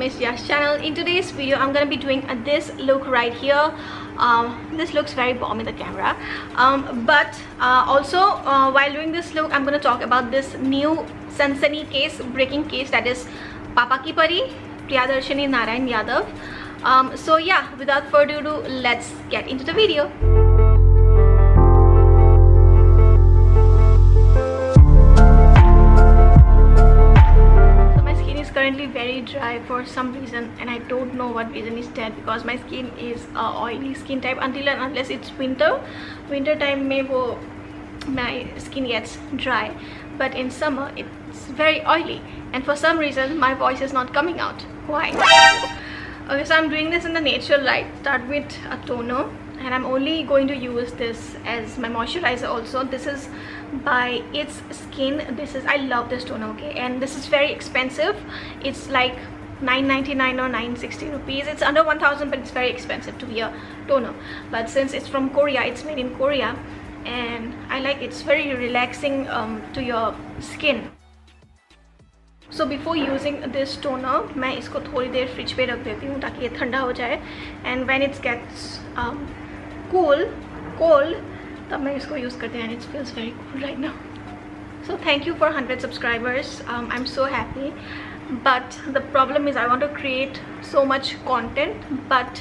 Miss Yash channel. In today's video I'm gonna be doing this look right here. This looks very bomb in the camera, but also while doing this look I'm gonna talk about this new Sansani case, breaking case, that is Papa Ki Pari, Priyadarshini Narayan Yadav. So yeah, without further ado, let's get into the video. Currently very dry for some reason, and I don't know what reason is that, because my skin is oily skin type until and unless it's winter time mein wo my skin gets dry, but in summer it's very oily, and for some reason my voice is not coming out. Why? Okay, so I'm doing this in the natural light. Start with a toner, and I'm only going to use this as my moisturizer also. This is by It's Skin. I love this toner, okay, and this is very expensive. It's like 999 or 960 rupees. It's under 1000, but it's very expensive to be a toner. But since it's from Korea, it's made in Korea, and I like it's very relaxing to your skin. So before using this toner, मैं इसको थोड़ी देर fridge पे रख देती हूँ ताकि ये ठंडा हो जाए, and when it gets cold तब मैं इसको यूज़ करती हूँ, and it feels very cool right now. So thank you for 100 subscribers. I'm so happy, but the problem is I want to create so much content, but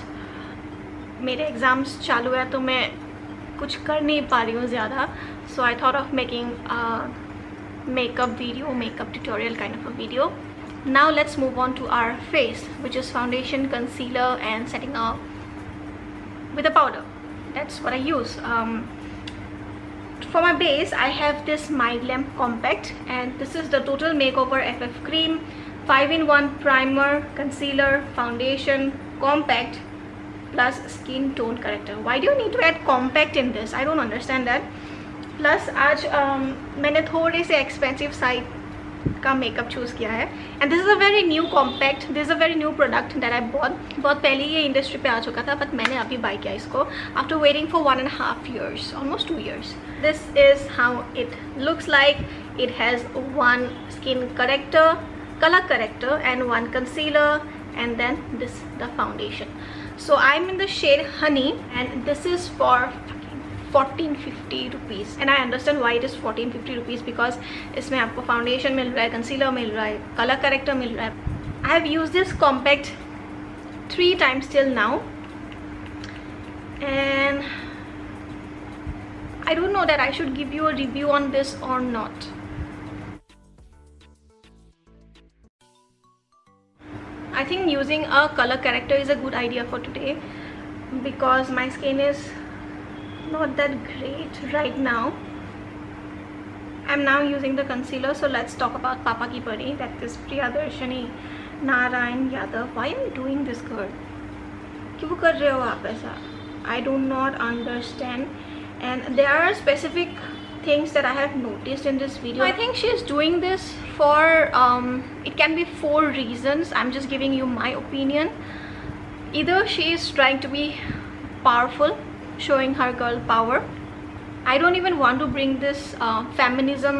मेरे exams चालू है तो मैं कुछ कर नहीं पा रही हूँ ज़्यादा. So I thought of making a makeup tutorial kind of a video. Now let's move on to our face, which is foundation, concealer, and setting up with a powder. That's what I use. For my base I have this Mild Lamp Compact, and this is the Total Makeover FF Cream 5-in-1 primer, concealer, foundation, compact plus skin tone corrector. Why do you need to add compact in this? I don't understand that. Plus आज मैंने थोड़े से expensive side का makeup choose किया है, and this is a very new compact. This is a very new product that I बहुत पहले ये इंडस्ट्री पे आ चुका था, बट मैंने अभी बाय किया इसको after waiting for 1.5 years, almost 2 years. This is how it looks like. It has one skin corrector, color corrector, and one concealer, and then this the foundation. So I'm in the shade Honey, and this is for 1450 rupees, and I understand why it is 1450 rupees, because इसमें आपको foundation मिल रहा है, concealer मिल रहा है, color corrector मिल रहा है. I have used this compact 3 times till now, and I don't know that I should give you a review on this or not. I think using a color corrector is a good idea for today, because my skin is not that great right now. I'm now using the concealer. So let's talk about Papa Ki Pari, that is Priyadarshini Narayan Yadav. Why are you doing this, girl? क्यों कर रहे हो आप ऐसा? I do not understand. And there are specific things that I have noticed in this video. I think she is doing this for it can be 4 reasons. I'm just giving you my opinion. Either she is trying to be powerful, showing her girl power. I don't even want to bring this feminism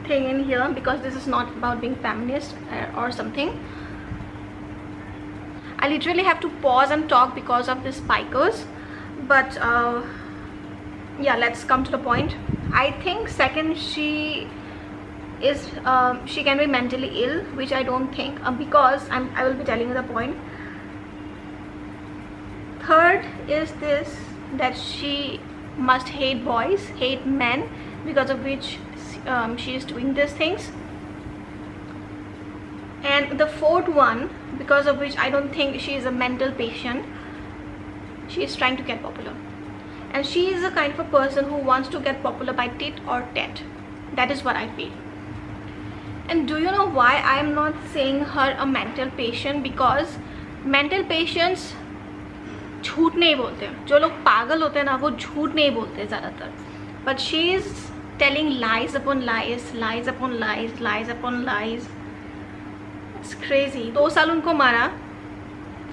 thing in here, because this is not about being feminist or something. I literally have to pause and talk because of the spikers, but yeah, let's come to the point. I think second, she can be mentally ill, which I don't think, because I will be telling you the point. Third is this, that she must hate boys, hate men, because of which she is doing these things. And the fourth one, because of which I don't think she is a mental patient, she is trying to get popular, and she is the kind of a person who wants to get popular by tit or tat. That is what I feel. And do you know why I am not saying her a mental patient? Because mental patients झूठ नहीं बोलते. जो लोग पागल होते हैं ना, वो झूठ नहीं बोलते ज़्यादातर. But she is telling lies upon lies, lies upon lies, lies upon lies. It's crazy. 2 साल उनको मारा,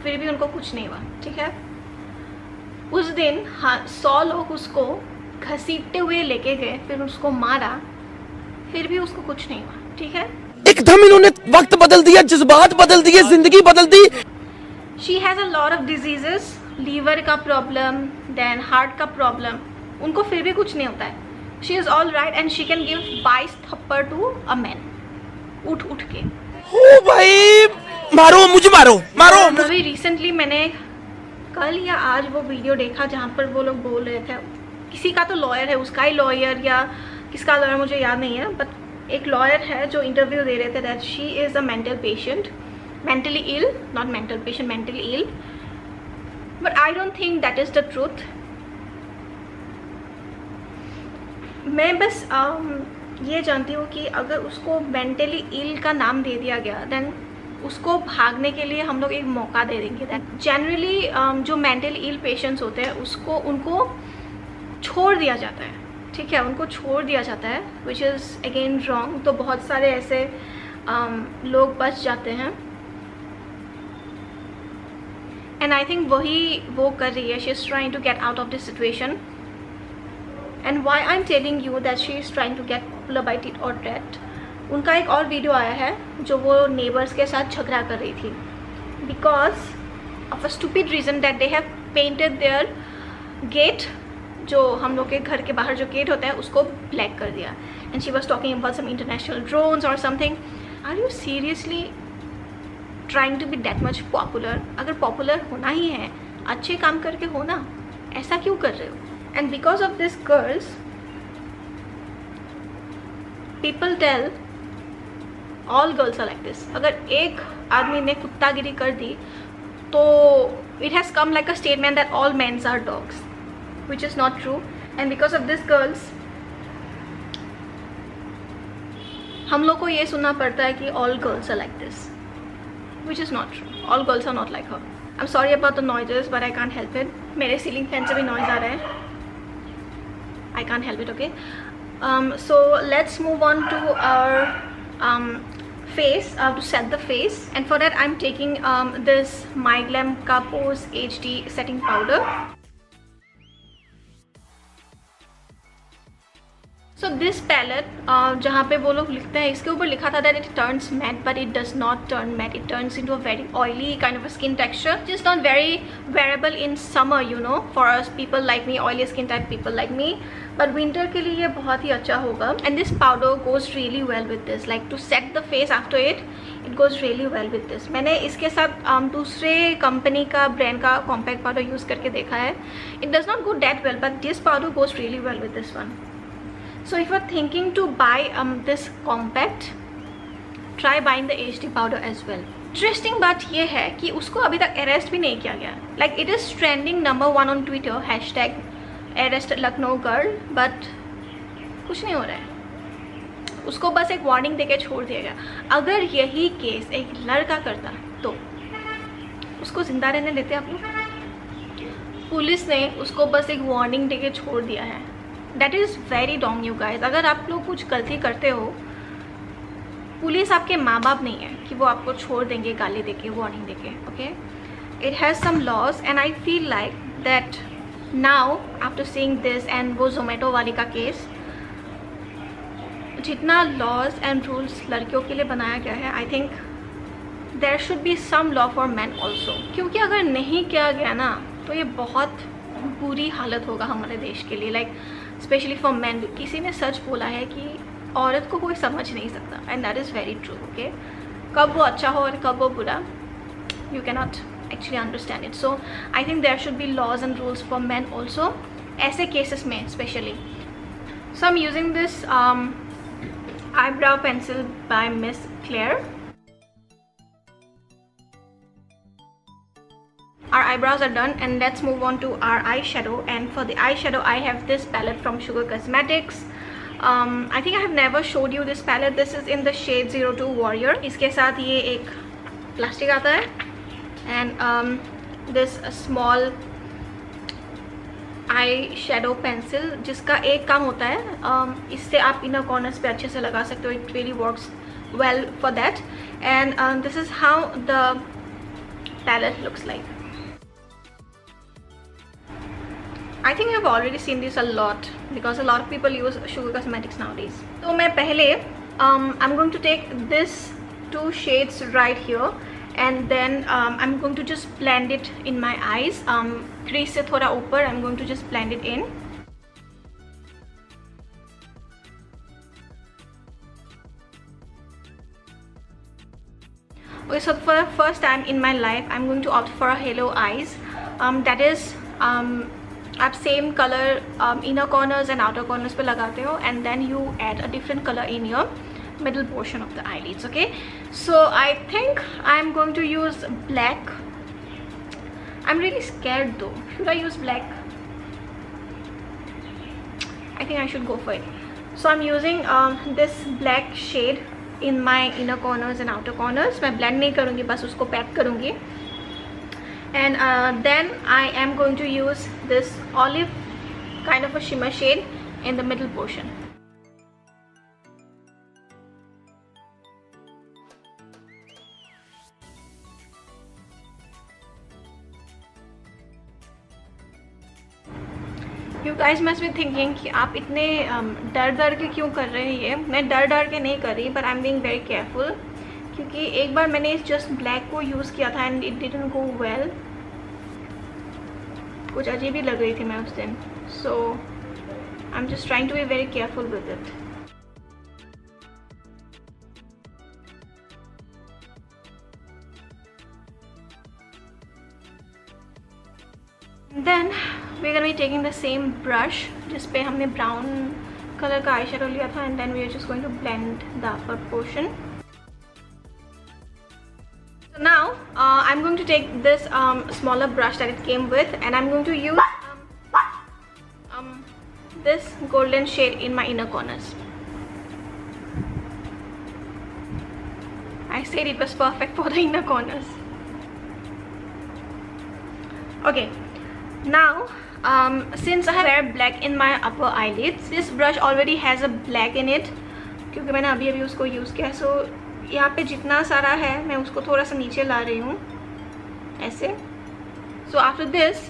फिर भी उनको कुछ नहीं हुआ. ठीक है, उस दिन 100 लोग उसको घसीटते हुए लेके गए, फिर उसको मारा, फिर भी उसको कुछ नहीं हुआ. ठीक है. एकदम इन्होंने वक्त बदल दिया, जज्बात बदल दिए, जिंदगी बदल दी। She has a lot of diseases, liver का प्रॉब्लम, देन हार्ट का प्रॉब्लम, उनको फिर भी कुछ नहीं होता है। She is all right and she can give 22 थप्पड़ टू अ मैन, उठ उठ के। ओ भाई मारो मुझे, मारो मारो। अभी रिसेंटली मैंने कल या आज वो वीडियो देखा जहाँ पर वो लोग बोल रहे थे, किसी का तो लॉयर है, उसका ही लॉयर या किसका लॉयर मुझे याद नहीं है, बट एक लॉयर है जो इंटरव्यू दे रहे थे that she is a mental patient, mentally ill, not mental patient, mentally ill, but I don't think that is the truth. मैं बस ये जानती हूँ कि अगर उसको मेंटली इल का नाम दे दिया गया देन उसको भागने के लिए हम लोग एक मौका दे देंगे। दैट जनरली जो मेंटली इल पेशेंट्स होते हैं उनको छोड़ दिया जाता है, ठीक है, उनको छोड़ दिया जाता है, विच इज़ अगेन रॉन्ग। तो बहुत सारे ऐसे लोग बच जाते हैं एंड आई थिंक वही वो कर रही है। She is trying to get out of this situation and why I am telling you that she is trying to get popular by tit और टैट। उनका एक और वीडियो आया है जो वो नेबर्स के साथ झगड़ा कर रही थी because of a stupid reason that they have painted their gate, जो हम लोग के घर के बाहर जो गेट होता है उसको ब्लैक कर दिया। And she was talking about some international drones और something. Are you seriously trying to be that much popular? अगर पॉपुलर होना ही है, अच्छे काम करके हो ना, ऐसा क्यों कर रहे हो? And because of this girls people tell all girls are like this. अगर एक आदमी ने कुत्तागिरी कर दी तो it has come like a statement that all mens are dogs, which is not true. And because of this girls हम लोग को ये सुनना पड़ता है कि all girls are like this, which is not true. All girls are not like her. I'm sorry about the noises but I can't help it. मेरे ceiling fan से भी नॉइज आ रहा है, I can't help it. Okay, so let's move on to our face, to set the face, and for that I'm taking this My Glam का Pose HD setting powder. So this palette जहाँ पे वो लोग लिखते हैं, इसके ऊपर लिखा था that it turns matte but it does not turn matte, it turns into a very oily kind of a skin texture which is not very wearable in summer, you know, for us people like me, oily skin type people like me, but winter के लिए ये बहुत ही अच्छा होगा। and this powder goes really well with this, like to set the face after it goes really well with this। मैंने इसके साथ दूसरे कंपनी का ब्रांड का कॉम्पैक्ट पाउडर यूज़ करके देखा है, it does not go that well but this powder goes really well with this one। So if you're thinking to buy this compact, try buying the HD powder as well। Interesting बात ये है कि उसको अभी तक arrest भी नहीं किया गया। Like it is trending number 1 on Twitter, hashtag arrest Lucknow girl, but कुछ नहीं हो रहा है। उसको बस एक वार्निंग देके छोड़ दिया गया। अगर यही केस एक लड़का करता तो उसको जिंदा रहने देते आप लोग? पुलिस ने उसको बस एक वार्निंग देके छोड़ दिया है। That is very wrong you guys। अगर आप लोग कुछ गलती करते हो, पुलिस आपके माँ बाप नहीं है कि वो आपको छोड़ देंगे गाली देके, वार्निंग देके। Okay, it has some laws and I feel like that now after seeing this and वो जोमेटो वाली का केस, जितना लॉज एंड रूल्स लड़कियों के लिए बनाया गया है, I think there should be some law for man also. क्योंकि अगर नहीं किया गया ना तो ये बहुत बुरी हालत होगा हमारे देश के लिए, लाइक स्पेशली फॉर मैन। किसी ने सच बोला है कि औरत को कोई समझ नहीं सकता and that is very true. Okay, कब वो अच्छा हो और कब वो बुरा, you can not actually understand it. So I think there should be laws and rules for man also, ऐसे केसेस में specially. So I am using this eyebrow pencil by Miss Claire. Our eyebrows are done and let's move on to our eyeshadow. And for the eyeshadow I have this palette from Sugar Cosmetics. I think I have never showed you this palette. This is in the shade 02 Warrior. इसके साथ ये एक plastic आता है and this small eye shadow pencil, जिसका एक काम होता है इससे आप इनर कॉर्नर्स पे अच्छे से लगा सकते हो। It really works well for that and this is how the palette looks like. I think you have already seen this a lot because a lot of people use Sugar Cosmetics nowadays. तो मैं पहले I'm going to take this two shades right here, and then I'm going to just blend it in my eyes. Crease se thoda upar, I'm going to just blend it in. Okay, so for the first time in my life, I'm going to opt for a halo eyes. That is, आप same color inner corners and outer corners पे लगाते हो, and then you add a different color in your middle portion of the eyelids. Okay, so I think I'm going to use black. I'm really scared though. Should I use black? I think I should go for it. So I'm using this black shade in my inner corners and outer corners. मैं blend नहीं करूँगी, बस उसको pat करूँगी. And then I am going to use this olive kind of a shimmer shade in the middle portion. You guys must be thinking कि आप इतने डर के क्यों कर रहे हैं ये. मैं डर के नहीं कर रही, but I'm being very careful. क्योंकि एक बार मैंने जस्ट ब्लैक को यूज़ किया था and it didn't go well. कुछ अजीब ही लग रही थी मैं उस दिन. So I'm just trying to be very careful with it. Then we're gonna be taking the same brush जिस पे हमने brown color का eyeshadow लिया था, and then we are just going to blend the upper portion. So now I'm going to take this smaller brush that it came with, and I'm going to use this golden shade in my inner corners. I said it was perfect for the inner corners. Okay, now since I wear black in my upper eyelids, this brush already has a black in it क्योंकि मैंने अभी उसको use किया. So यहाँ पे जितना सारा है मैं उसको थोड़ा सा नीचे ला रही हूँ ऐसे. So after this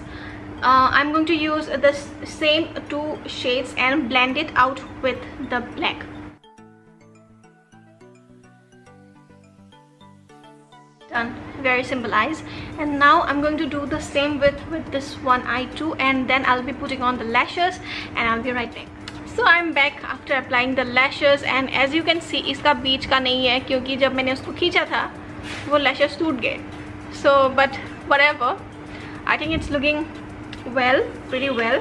I'm going to use the same two shades and blend it out with the black. Done. Very simple eyes. And now I'm going to do the same with this one eye too, and then I'll be putting on the lashes and I'll be right back. So I'm back after applying the lashes, and as you can see इसका बीच का नहीं है क्योंकि जब मैंने उसको खींचा था वो lashes टूट गए. So but whatever, I think it's looking well, pretty well.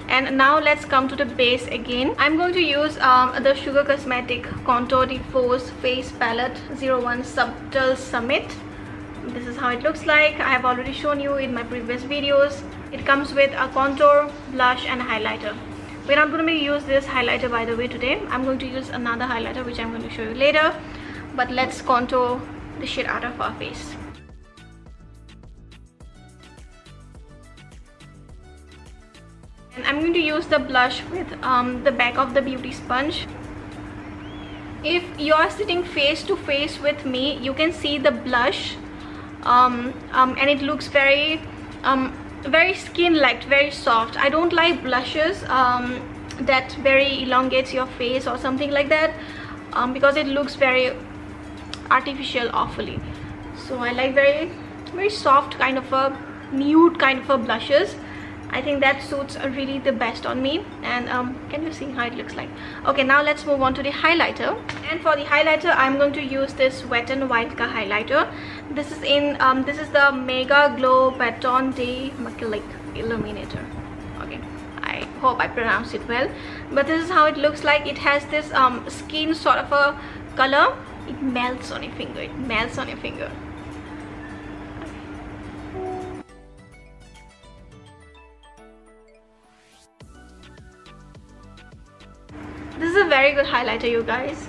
And now let's come to the base again. I'm going to use the Sugar Cosmetic Contour de Force Face Palette 01 Subtle Summit. This is how it looks like. I have already shown you in my previous videos. It comes with a contour, blush and highlighter. We're not going to use this highlighter by the way today. I'm going to use another highlighter which I'm going to show you later. But let's contour the shit out of our face. And I'm going to use the blush with the back of the beauty sponge. If you are sitting face to face with me, you can see the blush and it looks very very skin-like, very soft. I don't like blushes that very elongates your face or something like that because it looks very artificial awfully. So I like very soft kind of a nude kind of a blushes. I think that suits really the best on me. And can you see how it looks like? Okay, now let's move on to the highlighter. And for the highlighter, I'm going to use this Wet n Wild ka highlighter. This is in this is the Mega Glow Baton de Macrylic Illuminator. Okay, I hope I pronounced it well. But this is how it looks like. It has this skin sort of a color. It melts on your finger. It melts on your finger. This is a very good highlighter, you guys.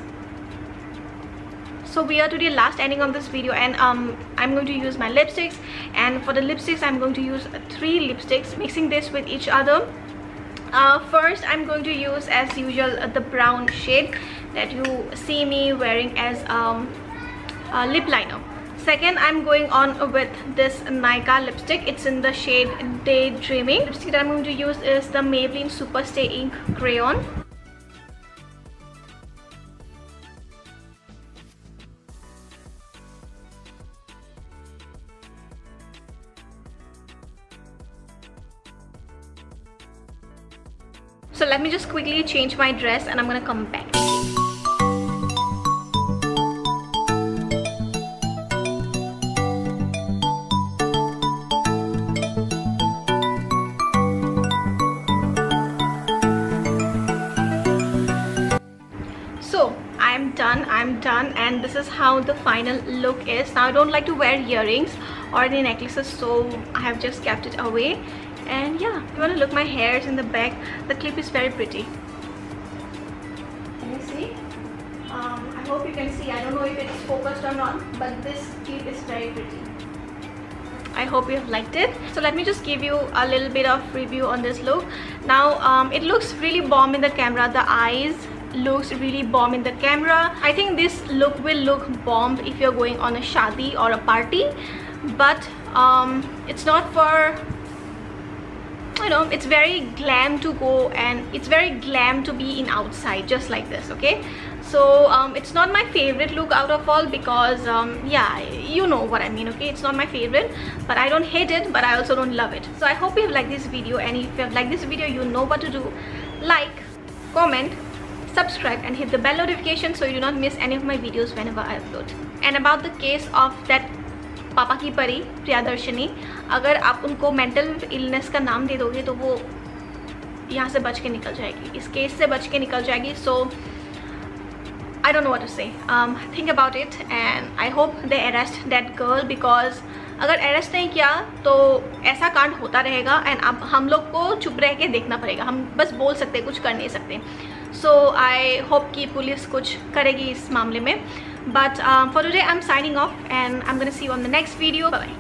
So we are to the last ending of this video, and I'm going to use my lipsticks. And for the lipsticks, I'm going to use 3 lipsticks, mixing this with each other. First, I'm going to use, as usual, the brown shade that you see me wearing as a lip liner. Second, I'm going on with this Nykaa lipstick. It's in the shade Daydreaming. The lipstick that I'm going to use is the Maybelline Super Stay Ink Crayon. So let me just quickly change my dress and I'm gonna come back. So I'm done and this is how the final look is. Now I don't like to wear earrings or any necklaces, so I have just kept it away. And yeah, if you want to look, my hair is in the back. The clip is very pretty. Can you see? I hope you can see. I don't know if it's focused or not, but this clip is very pretty. I hope you have liked it. So let me just give you a little bit of review on this look. Now it looks really bomb in the camera. The eyes looks really bomb in the camera. I think this look will look bomb if you're going on a shadi or a party, but it's not for, you know, it's very glam to go, and it's very glam to be in outside just like this. Okay, so it's not my favorite look out of all, because yeah, you know what I mean. Okay, it's not my favorite, but I don't hate it, but I also don't love it. So I hope you have liked this video, and if you have liked this video, you know what to do. Like, comment, subscribe and hit the bell notification so you do not miss any of my videos whenever I upload. And about the case of that पापा की परी प्रियादर्शनी, अगर आप उनको mental illness का नाम दे दोगे तो वो यहाँ से बच के निकल जाएगी, इस केस से बच के निकल जाएगी. सो I don't know what to say. Think about it and I hope they arrest that girl, because अगर अरेस्ट नहीं किया तो ऐसा कांड होता रहेगा एंड अब हम लोग को चुप रह के देखना पड़ेगा. हम बस बोल सकते, कुछ कर नहीं सकते. सो आई होप कि पुलिस कुछ करेगी इस मामले में. But for today I'm signing off and I'm gonna see you on the next video. Bye bye.